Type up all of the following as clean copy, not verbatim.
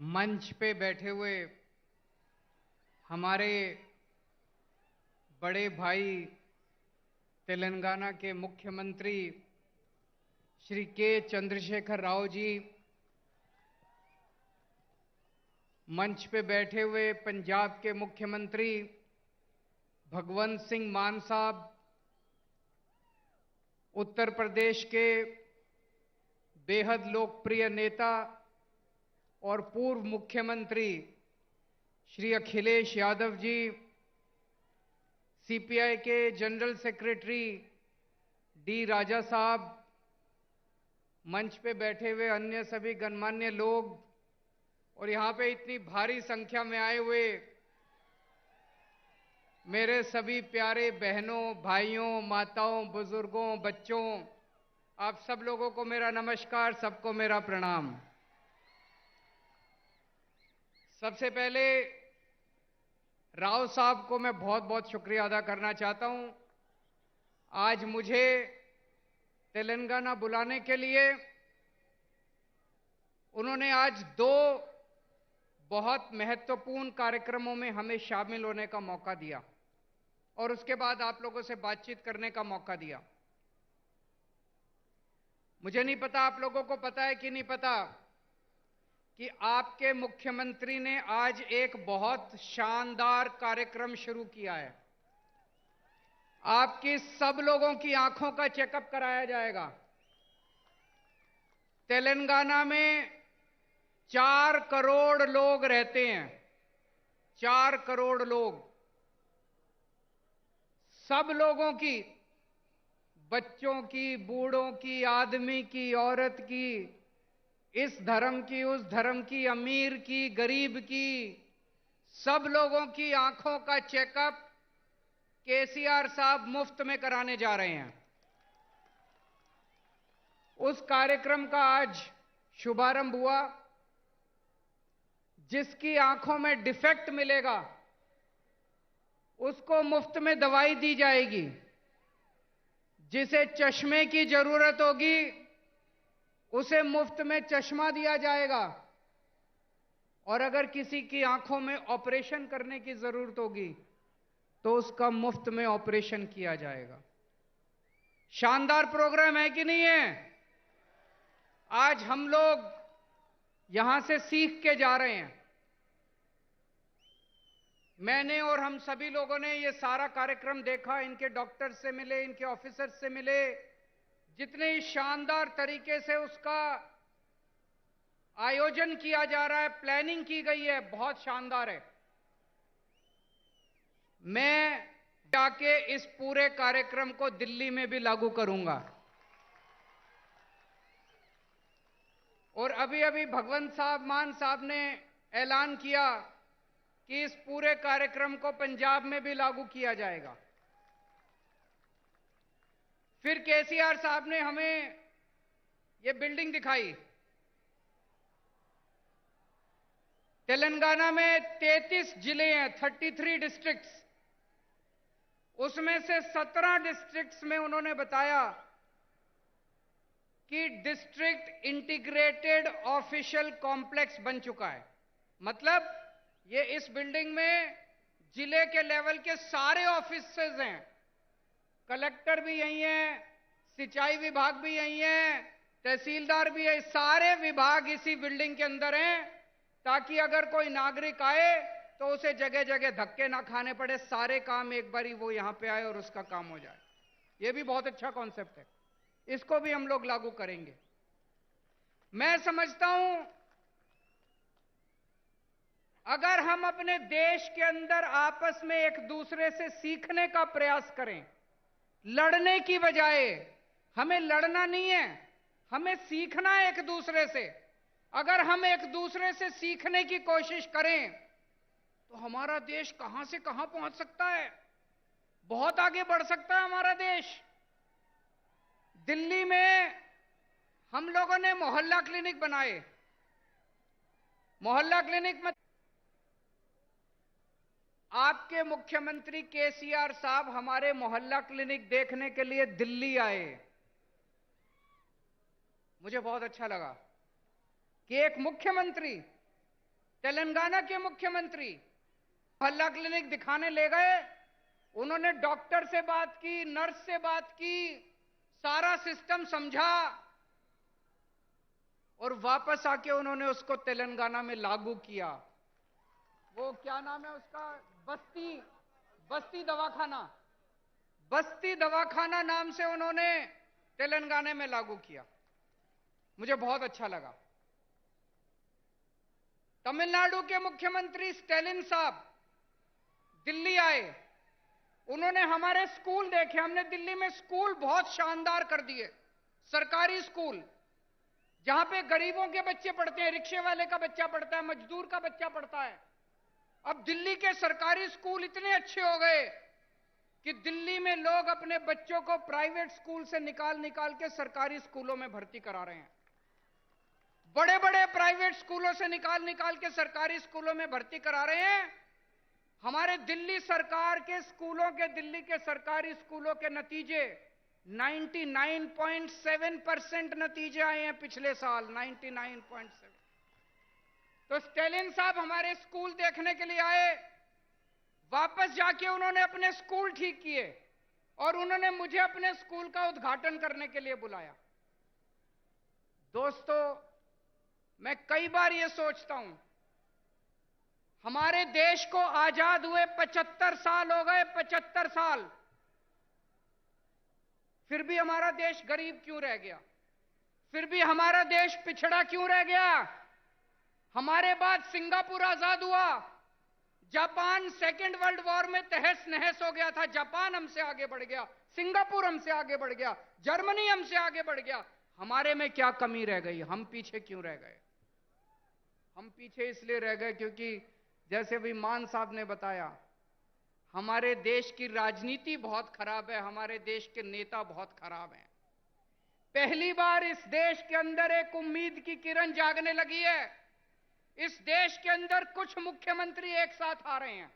मंच पे बैठे हुए हमारे बड़े भाई तेलंगाना के मुख्यमंत्री श्री के चंद्रशेखर राव जी, मंच पे बैठे हुए पंजाब के मुख्यमंत्री भगवंत सिंह मान साहब, उत्तर प्रदेश के बेहद लोकप्रिय नेता और पूर्व मुख्यमंत्री श्री अखिलेश यादव जी, सीपीआई के जनरल सेक्रेटरी डी राजा साहब, मंच पे बैठे हुए अन्य सभी गणमान्य लोग और यहां पे इतनी भारी संख्या में आए हुए मेरे सभी प्यारे बहनों, भाइयों, माताओं, बुजुर्गों, बच्चों, आप सब लोगों को मेरा नमस्कार, सबको मेरा प्रणाम। सबसे पहले राव साहब को मैं बहुत बहुत शुक्रिया अदा करना चाहता हूं। आज मुझे तेलंगाना बुलाने के लिए उन्होंने आज दो बहुत महत्वपूर्ण कार्यक्रमों में हमें शामिल होने का मौका दिया और उसके बाद आप लोगों से बातचीत करने का मौका दिया। मुझे नहीं पता आप लोगों को पता है कि नहीं पता कि आपके मुख्यमंत्री ने आज एक बहुत शानदार कार्यक्रम शुरू किया है। आपकी सब लोगों की आंखों का चेकअप कराया जाएगा। तेलंगाना में 4 करोड़ लोग रहते हैं, 4 करोड़ लोग। सब लोगों की, बच्चों की, बूढ़ों की, आदमी की, औरत की, इस धर्म की, उस धर्म की, अमीर की, गरीब की, सब लोगों की आंखों का चेकअप केसीआर साहब मुफ्त में कराने जा रहे हैं। उस कार्यक्रम का आज शुभारंभ हुआ। जिसकी आंखों में डिफेक्ट मिलेगा उसको मुफ्त में दवाई दी जाएगी। जिसे चश्मे की जरूरत होगी उसे मुफ्त में चश्मा दिया जाएगा और अगर किसी की आंखों में ऑपरेशन करने की जरूरत होगी तो उसका मुफ्त में ऑपरेशन किया जाएगा। शानदार प्रोग्राम है कि नहीं है? आज हम लोग यहां से सीख के जा रहे हैं। मैंने और हम सभी लोगों ने ये सारा कार्यक्रम देखा, इनके डॉक्टर से मिले, इनके ऑफिसर से मिले, जितने शानदार तरीके से उसका आयोजन किया जा रहा है, प्लानिंग की गई है, बहुत शानदार है। मैं जाके इस पूरे कार्यक्रम को दिल्ली में भी लागू करूंगा और अभी अभी भगवंत साहब मान साहब ने ऐलान किया कि इस पूरे कार्यक्रम को पंजाब में भी लागू किया जाएगा। फिर केसीआर साहब ने हमें ये बिल्डिंग दिखाई। तेलंगाना में 33 जिले हैं, 33 डिस्ट्रिक्ट्स। उसमें से 17 डिस्ट्रिक्ट्स में उन्होंने बताया कि डिस्ट्रिक्ट इंटीग्रेटेड ऑफिशियल कॉम्प्लेक्स बन चुका है। मतलब ये इस बिल्डिंग में जिले के लेवल के सारे ऑफिसेज हैं। कलेक्टर भी यही है, सिंचाई विभाग भी यही है, तहसीलदार भी है, सारे विभाग इसी बिल्डिंग के अंदर हैं ताकि अगर कोई नागरिक आए तो उसे जगह जगह धक्के ना खाने पड़े, सारे काम एक बारी वो यहां पे आए और उसका काम हो जाए। ये भी बहुत अच्छा कॉन्सेप्ट है, इसको भी हम लोग लागू करेंगे। मैं समझता हूं अगर हम अपने देश के अंदर आपस में एक दूसरे से सीखने का प्रयास करें, लड़ने की बजाय, हमें लड़ना नहीं है, हमें सीखना है एक दूसरे से। अगर हम एक दूसरे से सीखने की कोशिश करें तो हमारा देश कहां से कहां पहुंच सकता है, बहुत आगे बढ़ सकता है हमारा देश। दिल्ली में हम लोगों ने मोहल्ला क्लिनिक बनाए। मोहल्ला क्लिनिक में आपके मुख्यमंत्री केसीआर साहब हमारे मोहल्ला क्लिनिक देखने के लिए दिल्ली आए। मुझे बहुत अच्छा लगा कि एक मुख्यमंत्री तेलंगाना के मुख्यमंत्री मोहल्ला क्लिनिक दिखाने ले गए, उन्होंने डॉक्टर से बात की, नर्स से बात की, सारा सिस्टम समझा और वापस आके उन्होंने उसको तेलंगाना में लागू किया। वो क्या नाम है उसका, बस्ती दवाखाना, बस्ती दवाखाना नाम से उन्होंने तेलंगाना में लागू किया। मुझे बहुत अच्छा लगा। तमिलनाडु के मुख्यमंत्री स्टैलिन साहब दिल्ली आए, उन्होंने हमारे स्कूल देखे। हमने दिल्ली में स्कूल बहुत शानदार कर दिए, सरकारी स्कूल जहां पे गरीबों के बच्चे पढ़ते हैं, रिक्शे वाले का बच्चा पढ़ता है, मजदूर का बच्चा पढ़ता है। अब दिल्ली के सरकारी स्कूल इतने अच्छे हो गए कि दिल्ली में लोग अपने बच्चों को प्राइवेट स्कूल से निकाल निकाल के सरकारी स्कूलों में भर्ती करा रहे हैं। बड़े बड़े प्राइवेट स्कूलों से निकाल निकाल के सरकारी स्कूलों में भर्ती करा रहे हैं। हमारे दिल्ली सरकार के स्कूलों के, दिल्ली के सरकारी स्कूलों के नतीजे 99.7% नतीजे आए हैं पिछले साल, 99.7। तो स्टैलिन साहब हमारे स्कूल देखने के लिए आए, वापस जाके उन्होंने अपने स्कूल ठीक किए और उन्होंने मुझे अपने स्कूल का उद्घाटन करने के लिए बुलाया। दोस्तों, मैं कई बार यह सोचता हूं, हमारे देश को आजाद हुए 75 साल हो गए, 75 साल, फिर भी हमारा देश गरीब क्यों रह गया? फिर भी हमारा देश पिछड़ा क्यों रह गया? हमारे बाद सिंगापुर आजाद हुआ, जापान सेकेंड वर्ल्ड वॉर में तहस नहस हो गया था, जापान हमसे आगे बढ़ गया, सिंगापुर हमसे आगे बढ़ गया, जर्मनी हमसे आगे बढ़ गया। हमारे में क्या कमी रह गई? हम पीछे क्यों रह गए? हम पीछे इसलिए रह गए क्योंकि जैसे अभी मान साहब ने बताया, हमारे देश की राजनीति बहुत खराब है, हमारे देश के नेता बहुत खराब हैं। पहली बार इस देश के अंदर एक उम्मीद की किरण जागने लगी है। इस देश के अंदर कुछ मुख्यमंत्री एक साथ आ रहे हैं,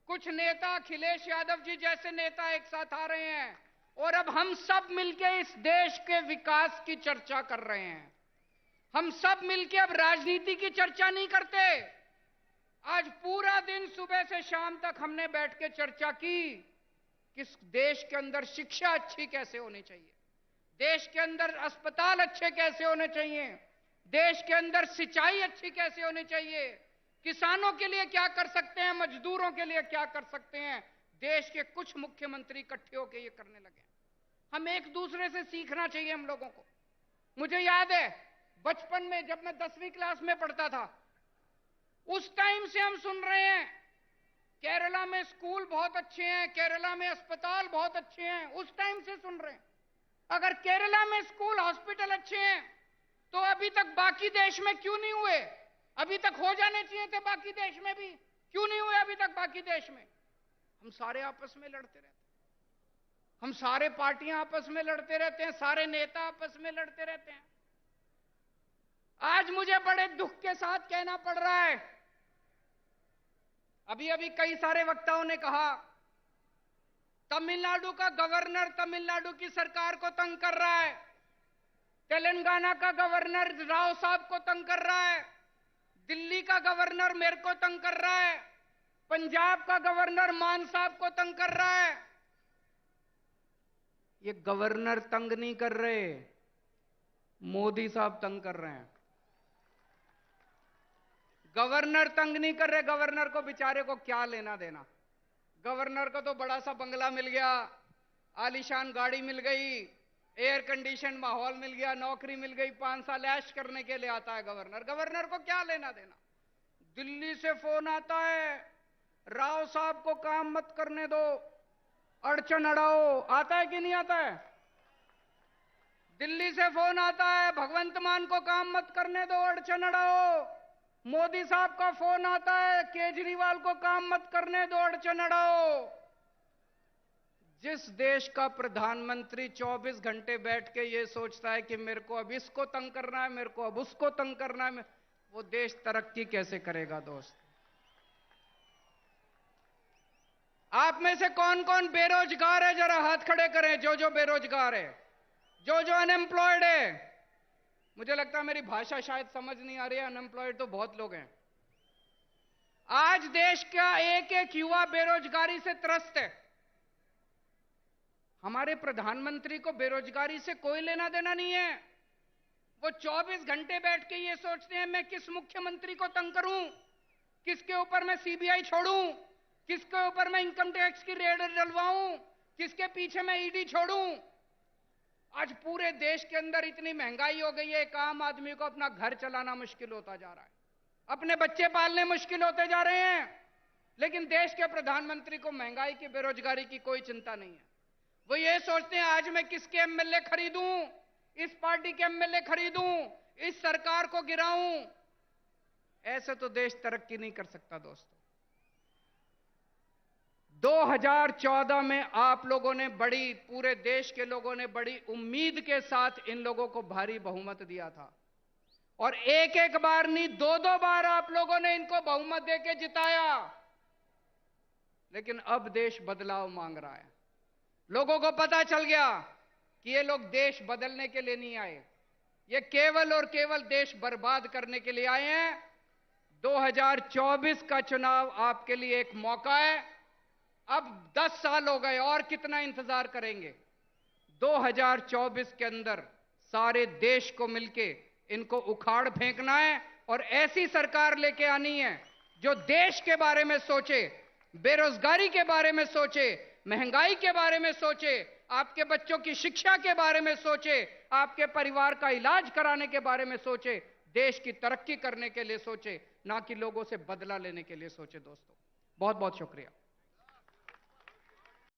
कुछ नेता, अखिलेश यादव जी जैसे नेता एक साथ आ रहे हैं और अब हम सब मिलकर इस देश के विकास की चर्चा कर रहे हैं। हम सब मिलकर अब राजनीति की चर्चा नहीं करते। आज पूरा दिन सुबह से शाम तक हमने बैठ के चर्चा की कि इस देश के अंदर शिक्षा अच्छी कैसे होनी चाहिए, देश के अंदर अस्पताल अच्छे कैसे होने चाहिए, देश के अंदर सिंचाई अच्छी कैसे होनी चाहिए, किसानों के लिए क्या कर सकते हैं, मजदूरों के लिए क्या कर सकते हैं। देश के कुछ मुख्यमंत्री इकट्ठे होकर ये करने लगे। हम एक दूसरे से सीखना चाहिए हम लोगों को। मुझे याद है बचपन में जब मैं 10वीं क्लास में पढ़ता था, उस टाइम से हम सुन रहे हैं केरला में स्कूल बहुत अच्छे हैं, केरला में अस्पताल बहुत अच्छे हैं, उस टाइम से सुन रहे हैं। अगर केरला में स्कूल, हॉस्पिटल अच्छे हैं तो अभी तक बाकी देश में क्यों नहीं हुए? अभी तक हो जाने चाहिए थे बाकी देश में भी, क्यों नहीं हुए अभी तक बाकी देश में? हम सारे आपस में लड़ते रहते हैं, हम सारे पार्टियां आपस में लड़ते रहते हैं, सारे नेता आपस में लड़ते रहते हैं। आज मुझे बड़े दुख के साथ कहना पड़ रहा है, अभी अभी कई सारे वक्ताओं ने कहा तमिलनाडु का गवर्नर तमिलनाडु की सरकार को तंग कर रहा है, तेलंगाना का गवर्नर राव साहब को तंग कर रहा है, दिल्ली का गवर्नर मेरे को तंग कर रहा है, पंजाब का गवर्नर मान साहब को तंग कर रहा है। ये गवर्नर तंग नहीं कर रहे, मोदी साहब तंग कर रहे हैं। गवर्नर तंग नहीं कर रहे, गवर्नर को बेचारे को क्या लेना देना। गवर्नर को तो बड़ा सा बंगला मिल गया, आलीशान गाड़ी मिल गई, एयर कंडीशन माहौल मिल गया, नौकरी मिल गई, 5 साल ऐश करने के लिए आता है गवर्नर। गवर्नर को क्या लेना देना। दिल्ली से फोन आता है, राव साहब को काम मत करने दो, अड़चन अड़ाओ, आता है कि नहीं आता है? दिल्ली से फोन आता है, भगवंत मान को काम मत करने दो, अड़चन अड़ाओ। मोदी साहब का फोन आता है, केजरीवाल को काम मत करने दो, अड़चन अड़ाओ। जिस देश का प्रधानमंत्री 24 घंटे बैठ के ये सोचता है कि मेरे को अब इसको तंग करना है, मेरे को अब उसको तंग करना है, वो देश तरक्की कैसे करेगा? दोस्त, आप में से कौन कौन बेरोजगार है? जरा हाथ खड़े करें, जो जो बेरोजगार है, जो जो अनएम्प्लॉयड है। मुझे लगता है मेरी भाषा शायद समझ नहीं आ रही है, अनएम्प्लॉयड तो बहुत लोग हैं। आज देश का एक एक युवा बेरोजगारी से त्रस्त है। हमारे प्रधानमंत्री को बेरोजगारी से कोई लेना देना नहीं है। वो 24 घंटे बैठ के ये सोचते हैं मैं किस मुख्यमंत्री को तंग करूं, किसके ऊपर मैं सीबीआई छोड़ूं, किसके ऊपर मैं इनकम टैक्स की रेड डलवाऊं, किसके पीछे मैं ईडी छोड़ूं। आज पूरे देश के अंदर इतनी महंगाई हो गई है, एक आम आदमी को अपना घर चलाना मुश्किल होता जा रहा है, अपने बच्चे पालने मुश्किल होते जा रहे हैं। लेकिन देश के प्रधानमंत्री को महंगाई की, बेरोजगारी की कोई चिंता नहीं है। वो ये सोचते हैं आज मैं किसके एमएलए खरीदूं, इस पार्टी के एमएलए खरीदूं, इस सरकार को गिराऊं। ऐसे तो देश तरक्की नहीं कर सकता दोस्तों। 2014 में आप लोगों ने पूरे देश के लोगों ने बड़ी उम्मीद के साथ इन लोगों को भारी बहुमत दिया था, और एक एक बार नहीं, दो दो बार आप लोगों ने इनको बहुमत देके जिताया। लेकिन अब देश बदलाव मांग रहा है। लोगों को पता चल गया कि ये लोग देश बदलने के लिए नहीं आए, ये केवल और केवल देश बर्बाद करने के लिए आए हैं। 2024 का चुनाव आपके लिए एक मौका है। अब 10 साल हो गए, और कितना इंतजार करेंगे। 2024 के अंदर सारे देश को मिलके इनको उखाड़ फेंकना है, और ऐसी सरकार लेके आनी है जो देश के बारे में सोचे, बेरोजगारी के बारे में सोचे, महंगाई के बारे में सोचे, आपके बच्चों की शिक्षा के बारे में सोचे, आपके परिवार का इलाज कराने के बारे में सोचे, देश की तरक्की करने के लिए सोचे, ना कि लोगों से बदला लेने के लिए सोचे। दोस्तों बहुत बहुत शुक्रिया।